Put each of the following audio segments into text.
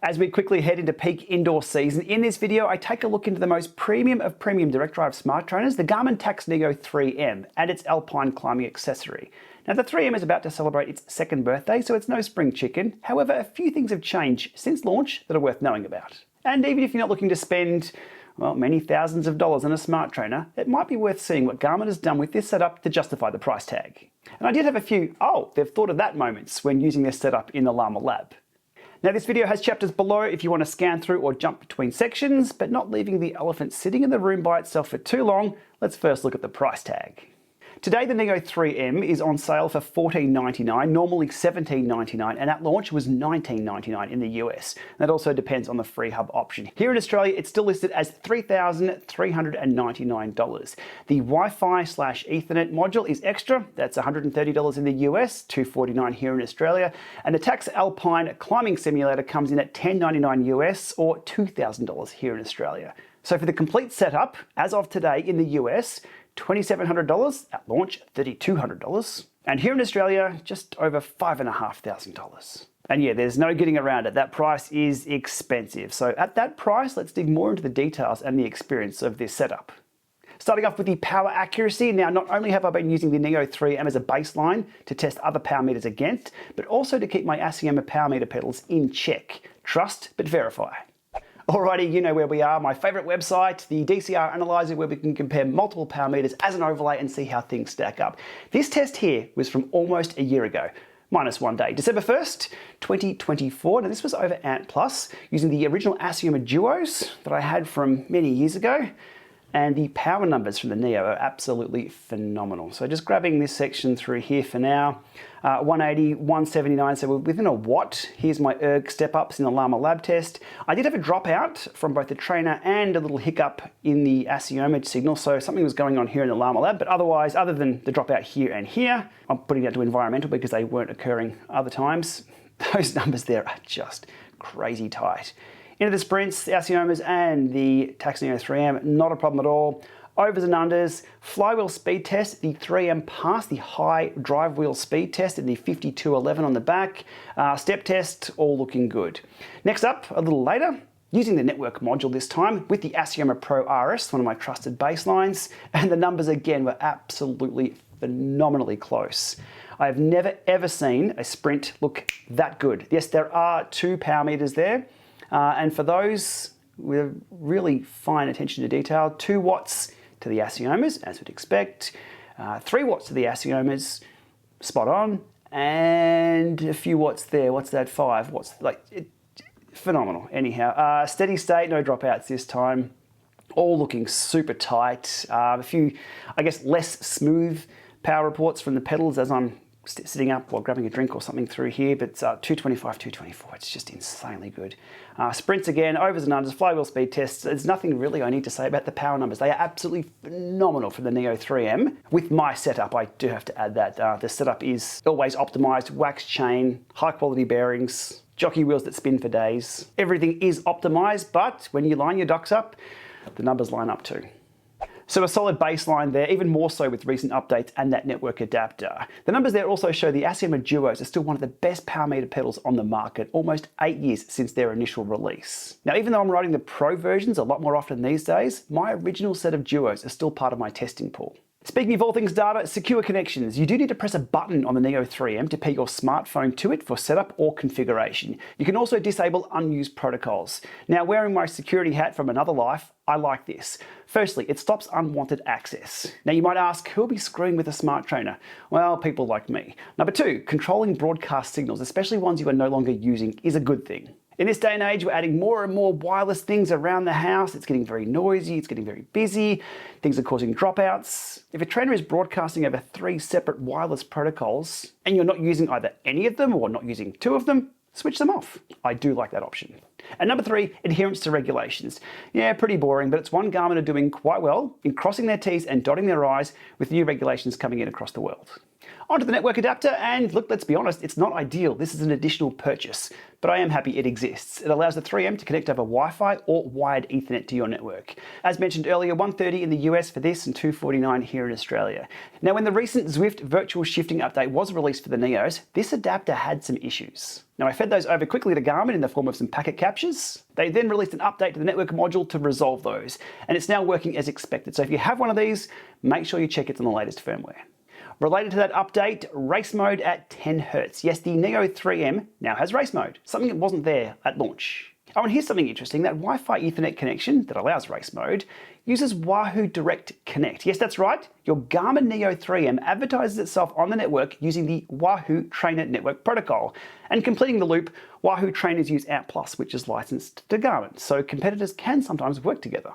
As we quickly head into peak indoor season, in this video I take a look into the most premium of premium direct drive smart trainers, the Garmin Tacx NEO 3M and its Alpine climbing accessory. Now the 3M is about to celebrate its second birthday, so it's no spring chicken. However, a few things have changed since launch that are worth knowing about. And even if you're not looking to spend, well, many thousands of dollars on a smart trainer, it might be worth seeing what Garmin has done with this setup to justify the price tag. And I did have a few, oh, they've thought of that moments when using this setup in the Llama Lab. Now this video has chapters below if you want to scan through or jump between sections, but not leaving the elephant sitting in the room by itself for too long, let's first look at the price tag. Today the NEO 3M is on sale for $14.99, normally $17.99, and at launch was $19.99 in the US. That also depends on the free hub option. Here in Australia it's still listed as $3,399. The Wi-Fi/Ethernet module is extra, that's $130 in the US, $249 here in Australia, and the Tacx Alpine climbing simulator comes in at $10.99 US or $2,000 here in Australia. So for the complete setup, as of today in the US, $2,700, at launch $3,200, and here in Australia just over $5,500. And yeah, there's no getting around it, that price is expensive. So at that price, let's dig more into the details and the experience of this setup. Starting off with the power accuracy, now not only have I been using the NEO 3M as a baseline to test other power meters against, but also to keep my Asioma power meter pedals in check. Trust but verify. Alrighty, you know where we are, my favourite website, the DCR Analyzer, where we can compare multiple power meters as an overlay and see how things stack up. This test here was from almost a year ago, minus 1 day, December 1st, 2024. Now this was over Ant Plus, using the original Asioma Duos that I had from many years ago. And the power numbers from the NEO are absolutely phenomenal. So just grabbing this section through here for now, 180, 179, so we're within a watt. Here's my erg step-ups in the Llama Lab test. I did have a dropout from both the trainer and a little hiccup in the Asioma signal, so something was going on here in the Llama Lab, but otherwise, other than the dropout here and here, I'm putting that to environmental because they weren't occurring other times. Those numbers there are just crazy tight. Into the sprints, the Asiomas and the Tacx NEO 3M, not a problem at all. Overs and unders, flywheel speed test, the 3M passed the high drive wheel speed test in the 52.11 on the back. Step test, all looking good. Next up, a little later, using the network module this time with the Asioma Pro RS, one of my trusted baselines, and the numbers again were absolutely phenomenally close. I have never ever seen a sprint look that good. Yes, there are 2 power meters there, and for those with really fine attention to detail, 2 watts to the Asiomas, as we'd expect, 3 watts to the Asiomas, spot on, and a few watts there. What's that, 5 watts? Phenomenal. Anyhow, steady state, no dropouts this time. All looking super tight. A few, I guess, less smooth power reports from the pedals as I'm sitting up while grabbing a drink or something through here, but 225, 224, it's just insanely good. Sprints again, overs and unders, flywheel speed tests, there's nothing really I need to say about the power numbers. They are absolutely phenomenal for the NEO 3M. With my setup, I do have to add that the setup is always optimized, wax chain, high quality bearings, jockey wheels that spin for days. Everything is optimized, but when you line your ducks up, the numbers line up too. So a solid baseline there, even more so with recent updates and that network adapter. The numbers there also show the Asioma Duos are still one of the best power meter pedals on the market, almost 8 years since their initial release. Now, even though I'm riding the Pro versions a lot more often these days, my original set of Duos are still part of my testing pool. Speaking of all things data, secure connections. You do need to press a button on the NEO 3M to pair your smartphone to it for setup or configuration. You can also disable unused protocols. Now, wearing my security hat from another life, I like this. Firstly, it stops unwanted access. Now you might ask, who will be screwing with a smart trainer? Well, people like me. Number 2, controlling broadcast signals, especially ones you are no longer using, is a good thing. In this day and age, we're adding more and more wireless things around the house. It's getting very noisy, it's getting very busy, things are causing dropouts. If a trainer is broadcasting over 3 separate wireless protocols and you're not using either any of them or not using 2 of them, switch them off. I do like that option. And number 3, adherence to regulations. Yeah, pretty boring, but it's one Garmin are doing quite well in crossing their T's and dotting their I's with new regulations coming in across the world. Onto the network adapter, and look, let's be honest, it's not ideal. This is an additional purchase, but I am happy it exists. It allows the 3M to connect over Wi-Fi or wired Ethernet to your network. As mentioned earlier, $130 in the US for this and $249 here in Australia. Now, when the recent Zwift Virtual Shifting update was released for the Neos, this adapter had some issues. Now, I fed those over quickly to Garmin in the form of some packet captures. They then released an update to the network module to resolve those, and it's now working as expected. So if you have one of these, make sure you check it's on the latest firmware. Related to that update, race mode at 10 Hz. Yes, the Neo 3M now has race mode, something that wasn't there at launch. Oh, and here's something interesting. That Wi-Fi Ethernet connection that allows race mode uses Wahoo Direct Connect. Yes, that's right. Your Garmin Neo 3M advertises itself on the network using the Wahoo Trainer Network Protocol. And completing the loop, Wahoo trainers use AMP+, which is licensed to Garmin, so competitors can sometimes work together.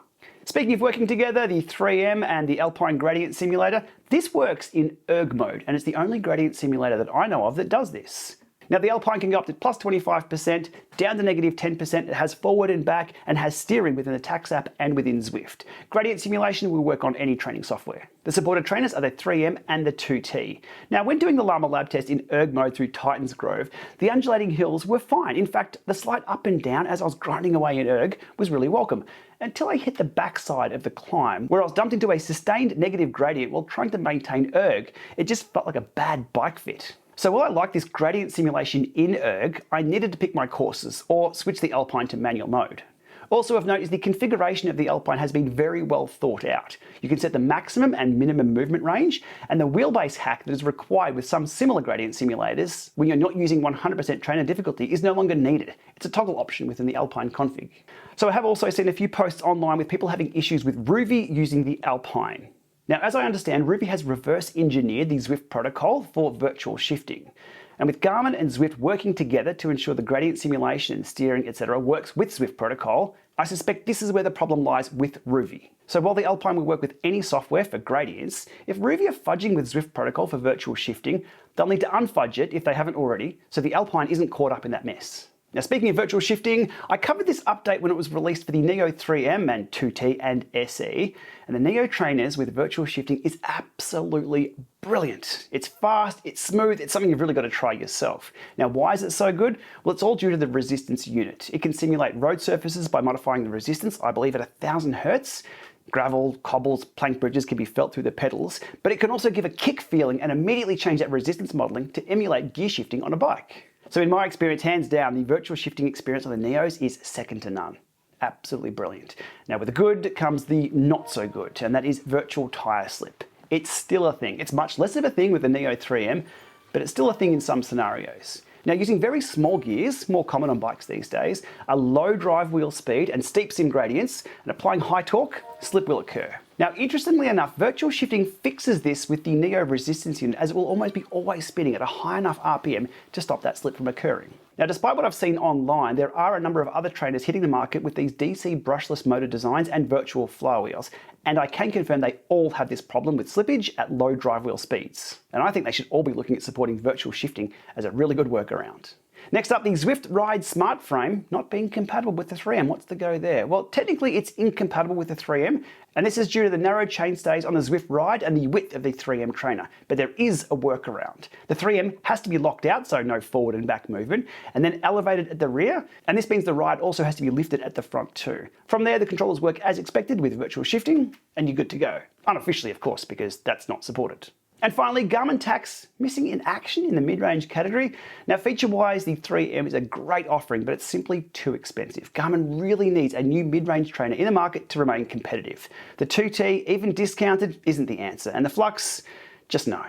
Speaking of working together, the 3M and the Alpine Gradient Simulator, this works in erg mode, and it's the only gradient simulator that I know of that does this. Now, the Alpine can go up to plus 25%, down to negative 10%. It has forward and back, and has steering within the Tacx app and within Zwift. Gradient simulation will work on any training software. The supported trainers are the 3M and the 2T. Now, when doing the Llama lab test in erg mode through Titans Grove, the undulating hills were fine. In fact, the slight up and down as I was grinding away in erg was really welcome, until I hit the backside of the climb, where I was dumped into a sustained negative gradient while trying to maintain erg. It just felt like a bad bike fit. So while I like this gradient simulation in erg, I needed to pick my courses or switch the Alpine to manual mode. Also of note is the configuration of the Alpine has been very well thought out. You can set the maximum and minimum movement range, and the wheelbase hack that is required with some similar gradient simulators when you're not using 100% trainer difficulty is no longer needed. It's a toggle option within the Alpine config. So I have also seen a few posts online with people having issues with Ruvi using the Alpine. Now, as I understand, Ruvi has reverse engineered the Zwift protocol for virtual shifting. And with Garmin and Zwift working together to ensure the gradient simulation and steering, etc. works with Zwift protocol, I suspect this is where the problem lies with Ruvi. So while the Alpine will work with any software for gradients, if Ruvi are fudging with Zwift protocol for virtual shifting, they'll need to unfudge it if they haven't already, so the Alpine isn't caught up in that mess. Now, speaking of virtual shifting, I covered this update when it was released for the Neo 3M and 2T and SE, and the Neo trainers with virtual shifting is absolutely brilliant. It's fast, it's smooth, it's something you've really got to try yourself. Now, why is it so good? Well, it's all due to the resistance unit. It can simulate road surfaces by modifying the resistance, I believe at 1000 Hertz. Gravel, cobbles, plank bridges can be felt through the pedals, but it can also give a kick feeling and immediately change that resistance modeling to emulate gear shifting on a bike. So in my experience, hands down, the virtual shifting experience on the Neos is second to none. Absolutely brilliant. Now with the good comes the not so good, and that is virtual tyre slip. It's still a thing. It's much less of a thing with the Neo 3M, but it's still a thing in some scenarios. Now, using very small gears, more common on bikes these days, a low drive wheel speed and steep sim gradients, and applying high torque, slip will occur. Now, interestingly enough, virtual shifting fixes this with the Neo resistance unit, as it will almost be always spinning at a high enough RPM to stop that slip from occurring. Now, despite what I've seen online, there are a number of other trainers hitting the market with these DC brushless motor designs and virtual flywheels, and I can confirm they all have this problem with slippage at low drive wheel speeds. And I think they should all be looking at supporting virtual shifting as a really good workaround. Next up, the Zwift Ride smart frame not being compatible with the 3M. What's the go there? Well, technically it's incompatible with the 3M, and this is due to the narrow chainstays on the Zwift Ride and the width of the 3M trainer. But there is a workaround. The 3M has to be locked out, so no forward and back movement, and then elevated at the rear, and this means the Ride also has to be lifted at the front too. From there, the controllers work as expected with virtual shifting, and you're good to go. Unofficially, of course, because that's not supported. And finally, Garmin Tacx missing in action in the mid-range category. Now, feature-wise, the 3M is a great offering, but it's simply too expensive. Garmin really needs a new mid-range trainer in the market to remain competitive. The 2T, even discounted, isn't the answer, and the Flux, just no.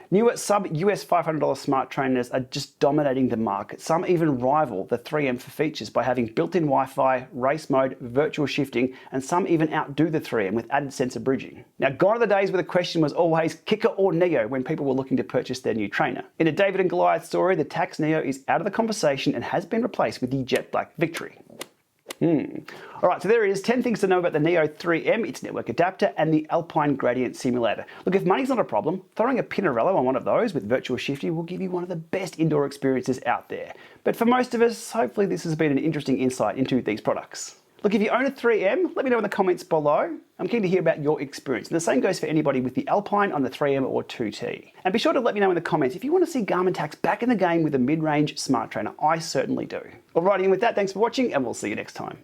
Newer sub-US $500 smart trainers are just dominating the market. Some even rival the 3M for features by having built-in Wi-Fi, race mode, virtual shifting, and some even outdo the 3M with added sensor bridging. Now, gone are the days where the question was always kicker or Neo when people were looking to purchase their new trainer. In a David and Goliath story, the Tacx NEO is out of the conversation and has been replaced with the jet black Victory. All right, so there it is, 10 things to know about the Neo 3M, its network adapter, and the Alpine Gradient Simulator. Look, if money's not a problem, throwing a Pinarello on one of those with virtual shifting will give you one of the best indoor experiences out there. But for most of us, hopefully this has been an interesting insight into these products. Look, if you own a 3M, let me know in the comments below. I'm keen to hear about your experience. And the same goes for anybody with the Alpine on the 3M or 2T. And be sure to let me know in the comments if you want to see Garmin Tacx back in the game with a mid-range smart trainer. I certainly do. Alrighty, and with that, thanks for watching, and we'll see you next time.